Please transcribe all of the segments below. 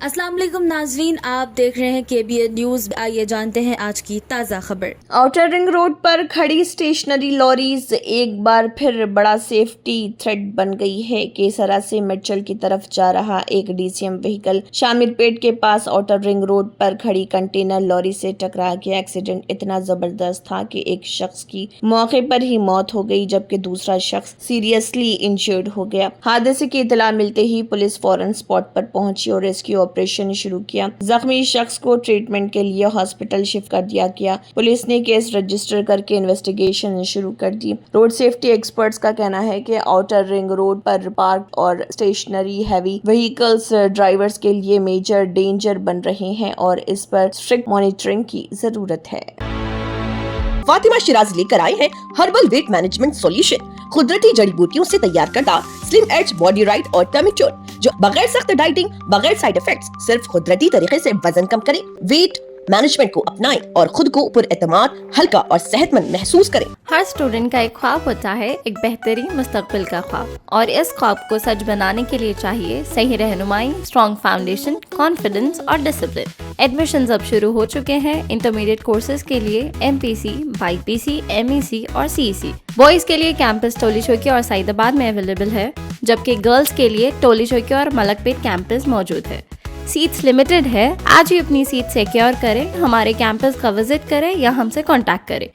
السلام علیکم ناظرین، آپ دیکھ رہے ہیں KBN نیوز۔ آئیے جانتے ہیں آج کی تازہ خبر۔ آؤٹر رنگ روڈ پر کھڑی اسٹیشنری لوریز ایک بار پھر بڑا سیفٹی تھریٹ بن گئی ہے۔ کیسرا سے مچل کی طرف جا رہا ایک DCM وہیکل شامر پیٹ کے پاس آؤٹر رنگ روڈ پر کھڑی کنٹینر لوری سے ٹکرا گیا۔ ایکسیڈنٹ اتنا زبردست تھا کہ ایک شخص کی موقع پر ہی موت ہو گئی جبکہ دوسرا شخص سیریسلی انجرڈ ہو گیا۔ حادثے کی اطلاع ملتے ہی پولیس فوراً اسپاٹ پر پہنچی اور ریسکیو آپریشن شروع کیا۔ زخمی شخص کو ٹریٹمنٹ کے لیے ہاسپٹل شفٹ کر دیا گیا۔ پولیس نے کیس رجسٹر کر کے انویسٹیگیشن شروع کر دی۔ روڈ سیفٹی ایکسپرٹس کا کہنا ہے کہ آؤٹر رنگ روڈ پر پارکڈ اور اسٹیشنری ہیوی وہیکلز ڈرائیورز کے لیے میجر ڈینجر بن رہے ہیں اور اس پر اسٹرکٹ مانیٹرنگ کی ضرورت ہے۔ فاطمہ شیراز لے کر آئے ہیں ہربل ویٹ مینجمنٹ سولوشن، قدرتی جڑی بوٹیوں سے تیار کردہ سلم ایج باڈی رائٹ اور ٹمی ٹون جو بغیر سخت ڈائٹنگ، بغیر سائیڈ افیکٹس صرف قدرتی طریقے سے وزن کم کریں۔ ویٹ مینجمنٹ کو اپنائیں اور خود کو پر اعتماد، ہلکا اور صحت مند محسوس کریں۔ ہر اسٹوڈنٹ کا ایک خواب ہوتا ہے، ایک بہترین مستقبل کا خواب، اور اس خواب کو سچ بنانے کے لیے چاہیے صحیح رہنمائی، اسٹرانگ فاؤنڈیشن، کانفیڈنس اور ڈسپلن۔ ایڈمیشنز اب شروع ہو چکے ہیں انٹرمیڈیٹ کورسز کے لیے MPC، BPC، MEC اور CEC۔ بوائز کے لیے کیمپس ٹولی چوکی اور سعید آباد میں اویلیبل ہے، جبکہ گرلز کے لیے ٹولی چوکی اور ملک پیٹ کیمپس موجود ہے۔ سیٹس لمیٹڈ ہے، آج ہی اپنی سیٹ سیکیور کریں، ہمارے کیمپس کا وزٹ کریں یا ہم سے کانٹیکٹ کریں۔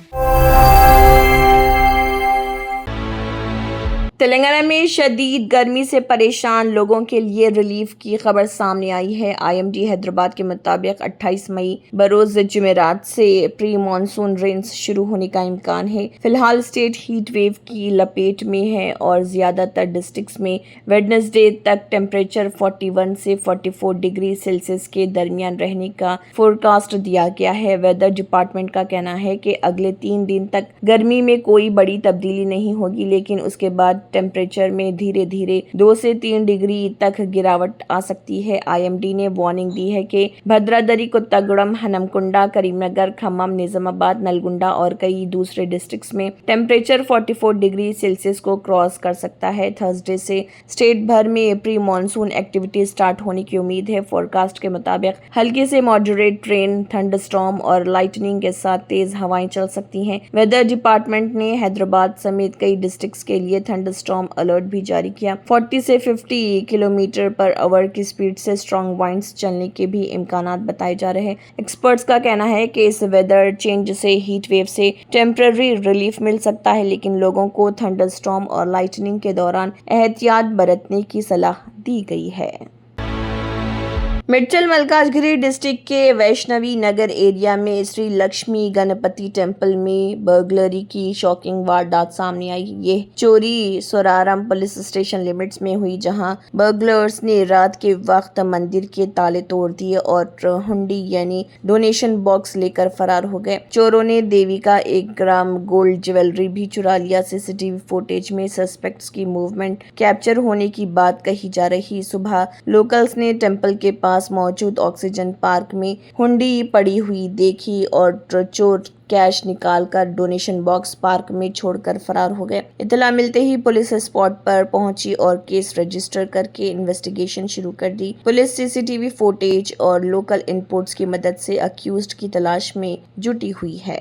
تلنگانہ میں شدید گرمی سے پریشان لوگوں کے لیے ریلیف کی خبر سامنے آئی ہے۔ IMD حیدرآباد کے مطابق 28 مئی بروز جمعرات سے پری مانسون رینز شروع ہونے کا امکان ہے۔ فی الحال اسٹیٹ ہیٹ ویو کی لپیٹ میں ہے اور زیادہ تر ڈسٹرکٹس میں ویڈنسڈے تک ٹیمپریچر 41 سے 44 ڈگری سیلسیس کے درمیان رہنے کا فورکاسٹ دیا گیا ہے۔ ویدر ڈپارٹمنٹ کا کہنا ہے کہ اگلے 3 دن تک گرمی میں کوئی بڑی تبدیلی نہیں ہوگی، لیکن اس کے بعد ٹیمپریچر میں دھیرے دھیرے 2 سے 3 ڈگری تک گراوٹ آ سکتی ہے۔ IMD نے وارننگ دی ہے کہ بھدرادری، کوتاگوڑم، ہنمکنڈا، کریم نگر، کھمم، نظام آباد، نلگنڈا اور کئی دوسرے ڈسٹرکٹس میں ٹیمپریچر 44 ڈگری سیلسیس کو کراس کر سکتا ہے۔ تھرسڈے سے اسٹیٹ بھر میں پری مانسون ایکٹیویٹی سٹارٹ ہونے کی امید ہے۔ فورکاسٹ کے مطابق ہلکی سے ماڈریٹ رین، تھنڈر اسٹارم اور لائٹننگ کے ساتھ تیز ہوائیں چل سکتی ہیں۔ ویدر ڈپارٹمنٹ نے حیدرآباد سمیت کئی ڈسٹرکٹس کے لیے تھنڈر اسٹارم الرٹ بھی جاری کیا۔ 40 سے 50 کلومیٹر پر آور کی سپیڈ سے اسٹرانگ وائنڈز چلنے کے بھی امکانات بتائے جا رہے ہیں۔ ایکسپرٹس کا کہنا ہے کہ اس ویدر چینج سے ہیٹ ویو سے ٹیمپرری ریلیف مل سکتا ہے، لیکن لوگوں کو تھنڈر اسٹارم اور لائٹننگ کے دوران احتیاط برتنے کی صلاح دی گئی ہے۔ مڈچل ملکاج گری ڈسٹرکٹ کے ویشنوی نگر ایریا میں سری لکشمی گنپتی ٹیمپل میں برگلری کی شاکنگ واردات سامنے آئی۔ یہ چوری سورارم پولیس اسٹیشن لمٹس میں ہوئی، جہاں برگلرز نے رات کے وقت مندر کے تالے توڑ دیے اور ہنڈی یعنی ڈونیشن باکس لے کر فرار ہو گئے۔ چوروں نے دیوی کا 1 گرام گولڈ جیولری بھی چرا لیا۔ CCTV فوٹیج میں سسپیکٹس کی موومنٹ کیپچر ہونے کی بات کہی جا رہی۔ صبح لوکلز نے ٹیمپل کے پاس موجود آکسیجن پارک میں ہنڈی پڑی ہوئی دیکھی اور چور کیش نکال کر ڈونیشن باکس پارک میں چھوڑ کر فرار ہو گئے۔ اطلاع ملتے ہی پولیس اسپاٹ پر پہنچی اور کیس رجسٹر کر کے انویسٹیگیشن شروع کر دی۔ پولیس CCTV فوٹیج اور لوکل انپوٹس کی مدد سے اکیوزڈ کی تلاش میں جٹی ہوئی ہے۔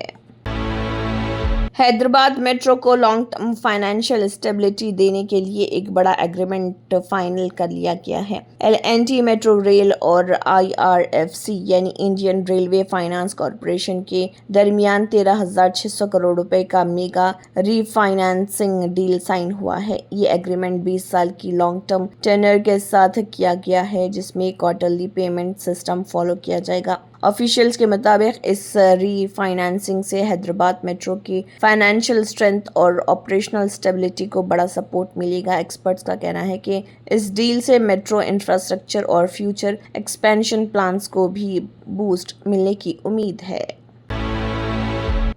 حیدرآباد میٹرو کو لانگ ٹرم فائنینشیل اسٹیبلٹی دینے کے لیے ایک بڑا ایگریمنٹ فائنل کر لیا گیا ہے۔ L&T میٹرو ریل اور IRFC یعنی انڈین ریلوے فائنانس کارپوریشن کے درمیان 13,600 کروڑ روپے کا میگا ری فائنانسنگ ڈیل سائن ہوا ہے۔ یہ ایگریمنٹ 20 سال کی لانگ ٹرم ٹینر کے ساتھ کیا گیا ہے، جس میں کوارٹرلی پیمنٹ سسٹم فالو کیا جائے گا۔ آفیشیلز کے مطابق اس ری فائنانسنگ سے حیدرآباد میٹرو کی فائنینشیل اسٹرینتھ اور آپریشنل اسٹیبلٹی کو بڑا سپورٹ ملے گا۔ ایکسپرٹس کا کہنا ہے کہ اس ڈیل سے میٹرو انفراسٹرکچر اور فیوچر ایکسپینشن پلانز کو بھی بوسٹ ملنے کی امید ہے۔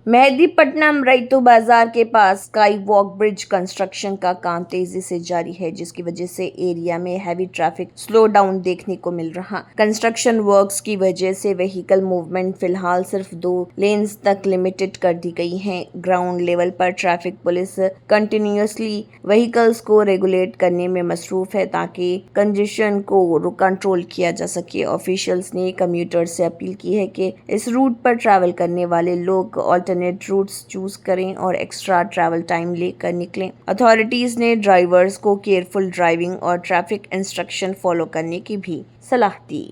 मेहदी पट्टनम रईतू बाजार के पास स्काई वॉक ब्रिज कंस्ट्रक्शन का काम तेजी से जारी है, जिसकी वजह से एरिया में हैवी ट्रैफिक स्लो डाउन देखने को मिल रहा। कंस्ट्रक्शन वर्क्स की वजह से व्हीकल मूवमेंट फिलहाल सिर्फ 2 लेन्स तक लिमिटेड कर दी गई हैं। ग्राउंड लेवल पर ट्रैफिक पुलिस कंटिन्यूसली व्हीकल्स को रेगुलेट करने में मसरूफ है ताकि कंजेशन को कंट्रोल किया जा सके। ऑफिशियल्स ने कम्यूटर्स से अपील की है कि इस रूट पर ट्रैवल करने वाले लोग ऑल्टरनेट रूट्स चूज करें और एक्स्ट्रा ट्रैवल टाइम लेकर निकलें। अथॉरिटीज ने ड्राइवर्स को केयरफुल ड्राइविंग और ट्रैफिक इंस्ट्रक्शन फॉलो करने की भी सलाह दी।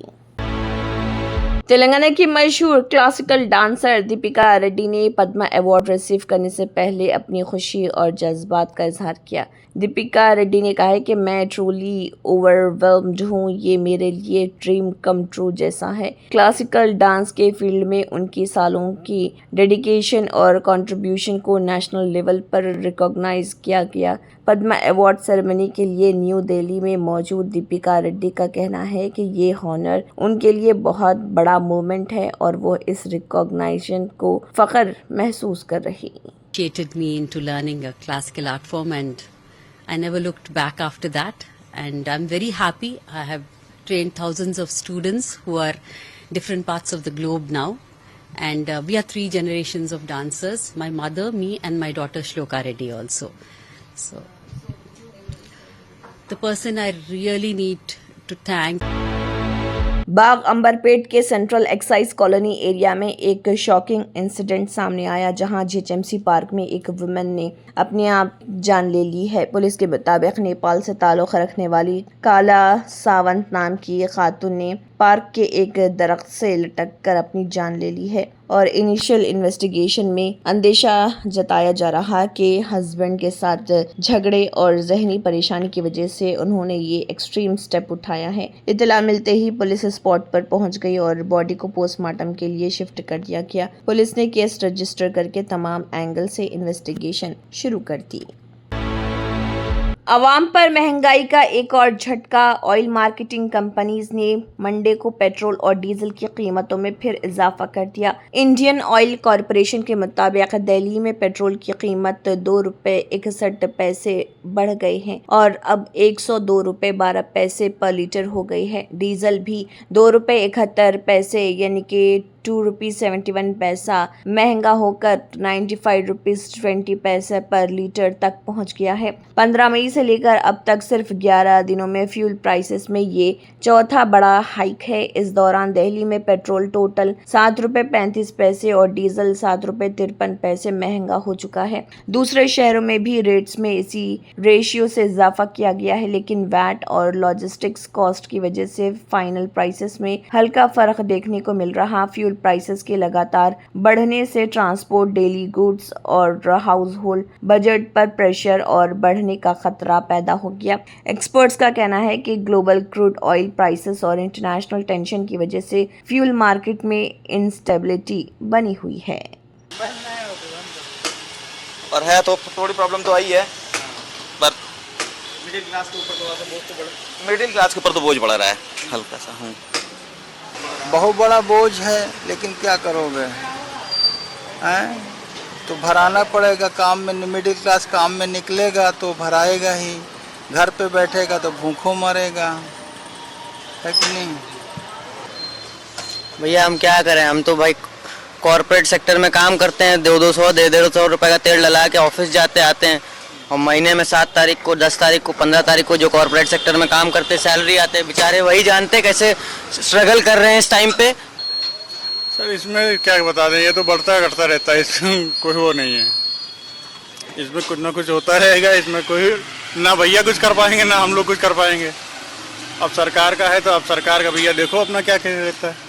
तेलंगाना की मशहूर क्लासिकल डांसर दीपिका रेड्डी ने पद्मा अवार्ड रिसीव करने से पहले अपनी खुशी और जज्बात का इजहार किया। दीपिका रेड्डी ने कहा है कि मैं ट्रूली ओवरवेल्म्ड हूँ, ये मेरे लिए ड्रीम कम ट्रू जैसा है। क्लासिकल डांस के फील्ड में उनकी सालों की डेडिकेशन और कंट्रीब्यूशन को नेशनल लेवल पर रिकॉग्नाइज किया गया। पद्मा अवार्ड सेरेमनी के लिए न्यू दिल्ली में मौजूद दीपिका रेड्डी का कहना है कि ये हॉनर उनके लिए बहुत बड़ा मोमेंट है और वो इस रिकॉग्निशन को फख्र महसूस कर रही। Initiated me into learning a classical art form, and I never looked back after that. And I'm very happy. I have trained thousands of students who are different parts of the globe now. And we are 3 generations of dancers, my mother, me and my daughter Shloka Reddy also. So the person I really need to thank. बाग अंबरपेट के central excise colony area में एक shocking incident सामने आया, जहां GHMC park में एक women ने अपने आप जान ले ली है। पुलिस के मुताबिक नेपाल से ताल्लुक़ रखने वाली काला सावंत नाम की खातून ने पार्क के एक दरख्त से लटक कर अपनी जान ले ली है और इनिशियल इन्वेस्टिगेशन में अंदेशा जताया जा रहा कि हस्बैंड के साथ झगड़े और जहनी परेशानी की वजह से उन्होंने ये एक्सट्रीम स्टेप उठाया है। इत्तला मिलते ही पुलिस स्पॉट पर पहुंच गई और बॉडी को पोस्टमार्टम के लिए शिफ्ट कर दिया गया। पुलिस ने केस रजिस्टर करके तमाम एंगल से इन्वेस्टिगेशन शुरू कर दी। अवाम पर महंगाई का एक और झटका। ऑयल मार्केटिंग कंपनीज ने मंडे को पेट्रोल और डीजल की कीमतों में फिर इजाफा कर दिया। इंडियन ऑयल कॉरपोरेशन के मुताबिक दिल्ली में पेट्रोल की कीमत 2 रुपये 61 पैसे बढ़ गए हैं और अब 102 रुपये 12 पैसे पर लीटर हो गई है। डीजल भी 2 रुपये 71 पैसे यानी कि 2 रुपीज़ 71 पैसा महंगा होकर 95 रुपीज़ 20 पैसे पर लीटर तक पहुंच गया है। 15 मई से लेकर अब तक सिर्फ 11 दिनों में फ्यूल प्राइसेस में ये चौथा बड़ा हाइक है। इस दौरान दिल्ली में पेट्रोल टोटल 7 रुपये 35 पैसे और डीजल 7 रुपये 53 पैसे महंगा हो चुका है। दूसरे शहरों में भी रेट्स में इसी रेशियो से इजाफा किया गया है, लेकिन वैट और लॉजिस्टिक्स कॉस्ट की वजह से फाइनल प्राइसेस में हल्का फर्क देखने को मिल रहा। फ्यूल प्राइसेस के लगातार बढ़ने से ट्रांसपोर्ट, डेली गुड्स और हाउस होल्ड बजट पर प्रेशर और बढ़ने का खतरा पैदा हो गया। एक्सपर्ट्स का कहना है कि ग्लोबल क्रूड ऑयल प्राइसेस और इंटरनेशनल टेंशन की वजह से फ्यूल मार्केट में इंस्टेबिलिटी बनी हुई है। और है तो थोड़ी प्रॉब्लम तो आई है, पर मिडिल क्लास के ऊपर तो बोझ पड़ रहा है हल्का सा। बहुत बड़ा बोझ है, लेकिन क्या करोगे, हैं? तो भराना पड़ेगा। काम में मिडिल क्लास काम में निकलेगा तो भराएगा ही, घर पे बैठेगा तो भूखों मरेगा, है कि नहीं? भैया हम क्या करें, हम तो भाई कॉर्पोरेट सेक्टर में काम करते हैं। 200 150 रुपए का तेल डला के ऑफिस जाते आते हैं और महीने में 7 तारीख को, 10 तारीख को, 15 तारीख को जो कॉर्पोरेट सेक्टर में काम करते सैलरी आते हैं, बेचारे वही जानते कैसे स्ट्रगल कर रहे हैं इस टाइम पे। सर इसमें क्या बता दें, ये तो बढ़ता घटता रहता है, इसमें कोई वो नहीं है। इसमें कुछ ना कुछ होता रहेगा, इसमें कोई ना भैया कुछ कर पाएंगे ना हम लोग कुछ कर पाएंगे। अब सरकार का है तो अब सरकार का भैया देखो अपना क्या कह रहता है।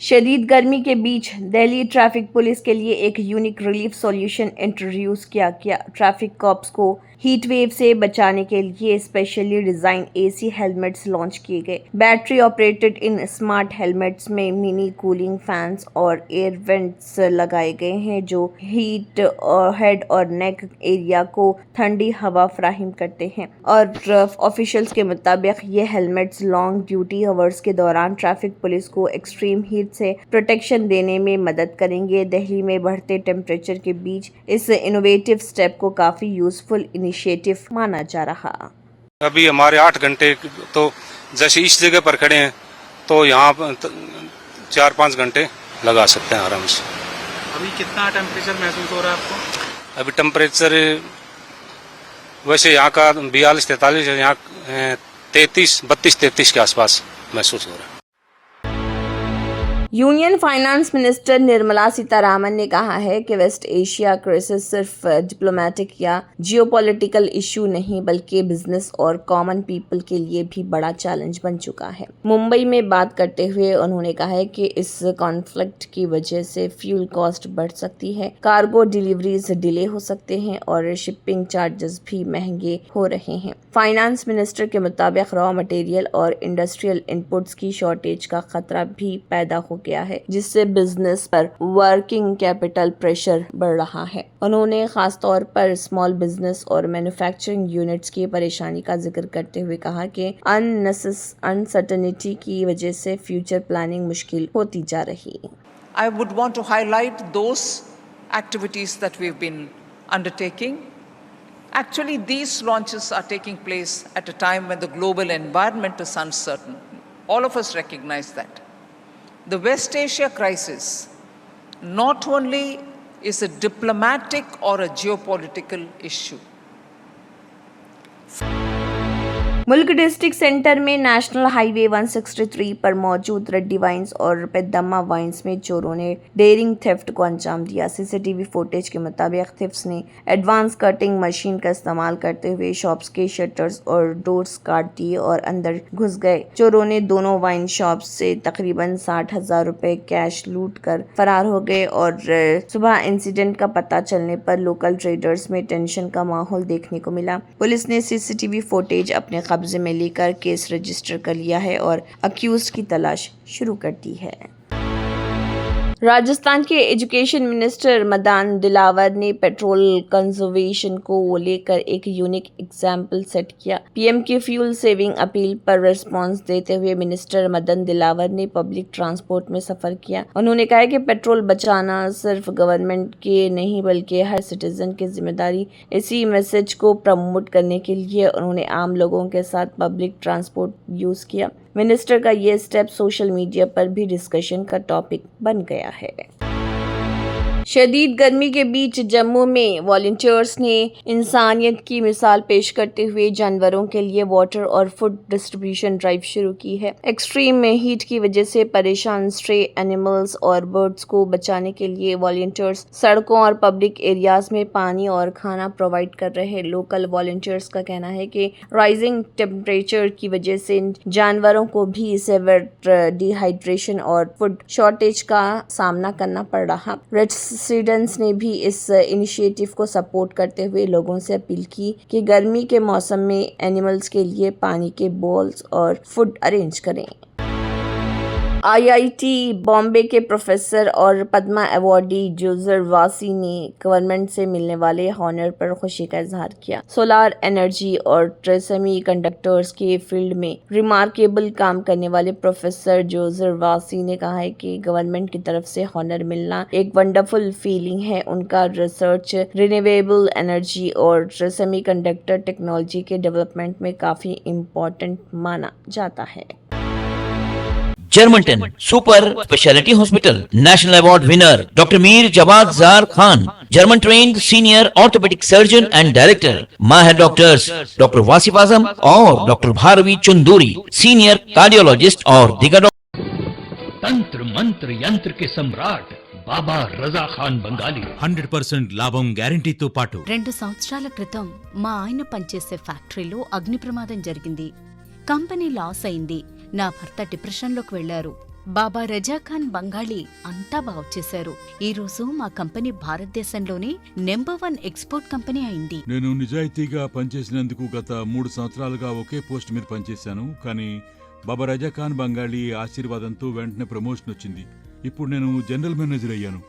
शदीद गर्मी के बीच दिल्ली ट्रैफिक पुलिस के लिए एक यूनिक रिलीफ सॉल्यूशन इंट्रोड्यूस किया गया। ट्रैफिक कॉप्स को हीट वेव से बचाने के लिए specially design AC helmets launch किए गए। Battery operated in smart helmets में मिनी कूलिंग फैंस और एयर वेंट्स लगाए गए हैं जो हीट और हेड और नेक एरिया को ठंडी हवा फराहम करते हैं। और ऑफिशियल्स के मुताबिक ये हेलमेट्स लॉन्ग ड्यूटी आवर्स के दौरान ट्रैफिक पुलिस को एक्सट्रीम हीट से प्रोटेक्शन देने में मदद करेंगे। दिल्ली में बढ़ते टेम्परेचर के बीच इस इनोवेटिव स्टेप को काफी यूजफुल इनिशिएटिव माना जा रहा। अभी हमारे 8 घंटे तो जैसे इस जगह पर खड़े हैं तो यहाँ 4-5 घंटे लगा सकते हैं आराम से। अभी कितना टेम्परेचर महसूस हो रहा है आपको? अभी टेम्परेचर वैसे यहाँ का 42-43 है, यहाँ 32-33 के आसपास महसूस हो रहा है। Union finance minister Nirmala Sitharaman ने कहा है कि वेस्ट एशिया क्राइसिस सिर्फ डिप्लोमेटिक या जियोपॉलिटिकल इशू नहीं बल्कि बिजनेस और कॉमन पीपल के लिए भी बड़ा चैलेंज बन चुका है। मुंबई में बात करते हुए उन्होंने कहा है कि इस कॉन्फ्लिक्ट की वजह से फ्यूल कॉस्ट बढ़ सकती है, कार्गो डिलीवरीज डिले हो सकते हैं और शिपिंग चार्जेस भी महंगे हो रहे हैं। फाइनेंस मिनिस्टर के मुताबिक रॉ मटेरियल और इंडस्ट्रियल इनपुट्स की शॉर्टेज का खतरा भी पैदा हो गया है, जिससे बिजनेस पर वर्किंग कैपिटल प्रेशर बढ़ रहा है। उन्होंने खास तौर पर स्मॉल बिजनेस और मैन्युफैक्चरिंग यूनिट्स की परेशानी का जिक्र करते हुए कहा कि अनसर्टेनिटी की वजह से फ्यूचर प्लानिंग मुश्किल होती जा रही है। I would want to highlight those activities that we've been undertaking. Actually, these launches are taking place at a time when the global environment is uncertain. All of us recognize that. The West Asia crisis not only is a diplomatic or a geopolitical issue. मुल्क district centre में national highway 163 पर मौजूद Reddy wines और Peddamma wines में चोरों ने dairying theft को अंजाम दिया। सीसीटीवी फुटेज के मुताबिक थेफ्ट्स ने एडवांस कटिंग मशीन का इस्तेमाल करते हुए शॉप्स के शटर्स और डोर्स काट दिए और अंदर घुस गए। चोरों ने दोनों वाइन शॉप्स से तकरीबन 60,000 रुपए कैश लूट कर फरार हो गए और सुबह इंसिडेंट का पता चलने पर लोकल ट्रेडर्स में टेंशन का माहौल देखने को मिला। पुलिस ने सीसीटीवी फुटेज अपने कब्जे में लेकर केस रजिस्टर कर लिया है और अक्यूज्ड की तलाश शुरू कर दी है। राजस्थान के एजुकेशन मिनिस्टर मदन दिलावर ने पेट्रोल कंजर्वेशन को लेकर एक यूनिक एग्जाम्पल सेट किया। पीएम की फ्यूल सेविंग अपील पर रिस्पांस देते हुए मिनिस्टर मदन दिलावर ने पब्लिक ट्रांसपोर्ट में सफर किया। उन्होंने कहा कि पेट्रोल बचाना सिर्फ गवर्नमेंट के नहीं बल्कि हर सिटीजन की जिम्मेदारी। इसी मैसेज को प्रमोट करने के लिए उन्होंने आम लोगों के साथ पब्लिक ट्रांसपोर्ट यूज किया। मिनिस्टर का ये स्टेप सोशल मीडिया पर भी डिस्कशन का टॉपिक बन गया है। शदीद गर्मी के बीच जम्मू में वॉलंटियर्स ने इंसानियत की मिसाल पेश करते हुए जानवरों के लिए वाटर और फूड डिस्ट्रीब्यूशन ड्राइव शुरू की है। एक्सट्रीम हीट की वजह से परेशान स्ट्रे एनिमल्स और बर्ड्स को बचाने के लिए वॉलंटियर्स सड़कों और पब्लिक एरियाज में पानी और खाना प्रोवाइड कर रहे हैं। लोकल वॉलंटियर्स का कहना है कि राइजिंग टेम्परेचर की वजह से जानवरों को भी सेवियर डिहाइड्रेशन और फूड शॉर्टेज का सामना करना पड़ रहा। रेसिडेंट्स ने भी इस इनिशिएटिव को सपोर्ट करते हुए लोगों से अपील की कि गर्मी के मौसम में एनिमल्स के लिए पानी के बॉल्स और फूड अरेंज करें। आईआईटी बॉम्बे के प्रोफेसर और पद्मा अवार्डी जोजर वासी ने गवर्नमेंट से मिलने वाले हॉनर पर खुशी का इजहार किया। सोलार एनर्जी और सेमी कंडक्टर्स के फील्ड में रिमार्केबल काम करने वाले प्रोफेसर जोजर वासी ने कहा है कि गवर्नमेंट की तरफ से हॉनर मिलना एक वंडरफुल फीलिंग है। उनका रिसर्च रिन्यूएबल एनर्जी और सेमी कंडक्टर टेक्नोलॉजी के डेवलपमेंट में काफी इम्पोर्टेंट माना जाता है। Germantown super speciality hospital national award winner doctor Mir Jawad Jar Khan, German trained senior orthopaedic surgeon and director, माहिर डॉक्टर्स डॉक्टर वासिफ आजम और doctor Bharvi Chanduri, senior cardiologist और दीगर तंत्र मंत्र यंत्र के सम्राट బాబా రజా ఖాన్ బంగాలి 100% లాభం గ్యారెంటీతో పాటు 2 సంవత్సరాల క్రితం మా ఆయన పనిచేసే ఫ్యాక్టరీలో అగ్ని ప్రమాదం జరిగింది. కంపెనీ లాస్ అయింది. నా భర్త డిప్రెషన్లోకి వెళ్లారు. బాబా రజాఖాన్ బంగాళీ అంతా బాగు చేశారు. ఈ రోజు మా కంపెనీ భారతదేశంలోనే నెంబర్ 1 ఎక్స్పోర్ట్ కంపెనీ అయింది. నేను నిజాయితీగా పనిచేసినందుకు గత 3 సంవత్సరాలుగా ఒకే పోస్ట్ మీద పనిచేశాను. కానీ బాబా రజాఖాన్ బంగాళీ ఆశీర్వాదంతో వెంటనే ప్రమోషన్ వచ్చింది. ఇప్పుడు నేను జనరల్ మేనేజర్ అయ్యాను.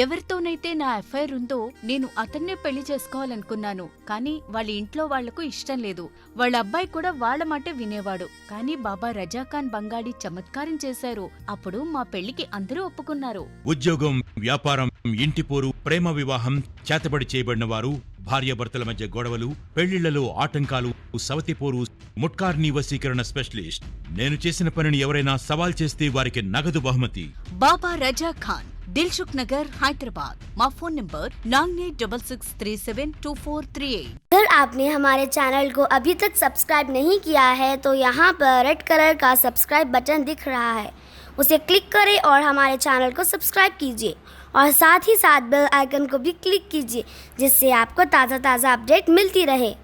ఎవరితోనైతే నా ఎఫ్ఐఆర్ ఉందో నేను అతన్నే పెళ్లి చేసుకోవాలనుకున్నాను. కానీ వాళ్ళ ఇంట్లో వాళ్లకు ఇష్టం లేదు. వాళ్ళ అబ్బాయి కూడా వాళ్ళ మాట వినేవాడు. కానీ బాబా రజాఖాన్ బంగాళీ చమత్కారం చేశారు. అప్పుడు మా పెళ్లికి అందరూ ఒప్పుకున్నారు. ఉద్యోగం, వ్యాపారం, ఇంటి పోరు, ప్రేమ వివాహం, చేతబడి చేయబడిన వారు, భార్యాభర్తల మధ్య గొడవలు, పెళ్లిళ్లలో ఆటంకాలు, సవతిపోరు, ముట్కార్నీ వశీకరణ స్పెషలిస్ట్. నేను చేసిన పనిని ఎవరైనా సవాల్ చేస్తే వారికి నగదు బహుమతి. బాబా రజాఖాన్, दिलसुख नगर, हैदराबाद। माँ फोन नंबर 9866372438। अगर आपने हमारे चैनल को अभी तक सब्सक्राइब नहीं किया है तो यहाँ पर रेड कलर का सब्सक्राइब बटन दिख रहा है, उसे क्लिक करें और हमारे चैनल को सब्सक्राइब कीजिए और साथ ही साथ बेल आइकन को भी क्लिक कीजिए जिससे आपको ताज़ा अपडेट मिलती रहे।